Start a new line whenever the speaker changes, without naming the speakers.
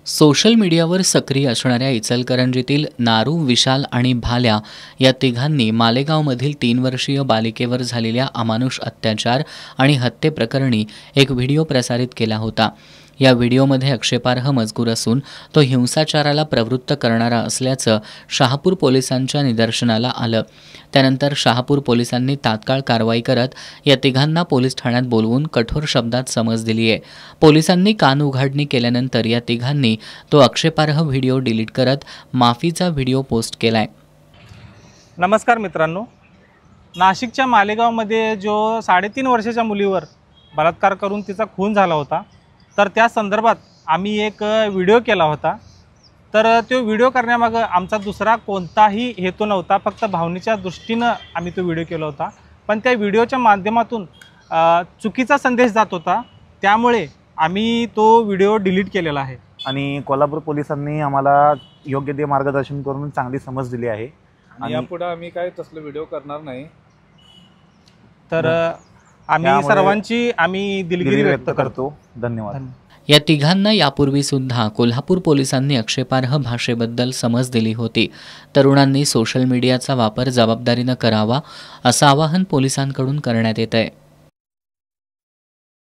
Social मीडियावर सक्रिय असणाऱ्या इचलकरंजीतील नारू, विशाल आणि भाल्या या तिघांनी मालेगावमधील 3 वर्षीय बालिकेवर झालेल्या अमानुष अत्याचार आणि हत्येप्रकरणी एक व्हिडिओ प्रसारित केला होता। या व्हिडिओमध्ये आक्षेपार्ह मजकूर असून तो हिंसाचाराला प्रवृत्त करणारा असल्याचं शहापूर पोलिसांच्या निदर्शनाला आलं। त्यानंतर शहापूर पोलिसांनी तात्काळ कारवाई करत या तिघांना पोलीस ठाण्यात बोलवून कठोर शब्दात समज दिली आहे। पोलिसांनी कान उघाडणी केल्यानंतर या तिघांनी तो आक्षेपार्ह व्हिडिओ डिलीट करत माफीचा व्हिडिओ पोस्ट केलाय।
नमस्कार मित्रांनो, नाशिकच्या मालेगावमध्ये जो 3.5 वर्षाच्या मुलीवर बलात्कार करून तिचा खून झाला होता, तर त्या संदर्भात आम्ही एक व्हिडिओ केला होता। तर तो व्हिडिओ करण्यामागे आमचा दुसरा कोणताही हेतू नव्हता, फक्त भावनेच्या दृष्टीनं आम्ही तो व्हिडिओ केला होता। पण त्या व्हिडिओच्या माध्यमातून चुकीचा संदेश जात होता, त्यामुळे आम्ही तो व्हिडिओ डिलीट केलेला आहे।
आणि कोल्हापूर पोलिसांनी आम्हाला योग्य ते मार्गदर्शन करून चांगली समज दिली आहे
आणि यापुढे आम्ही काय तसले व्हिडिओ करणार नाही।
तर आम्ही सर्वांची दिलगिरी व्यक्त करतो।
धन्यवाद।
या तिघांना यापूर्वी सुद्धा कोल्हापूर पोलिसांनी आक्षेपार्ह भाषेबद्दल समज दिली होती। तरुणांनी सोशल मीडियाचा वापर जबाबदारीने करावा असं आवाहन पोलिसांकडून करण्यात येत आहे।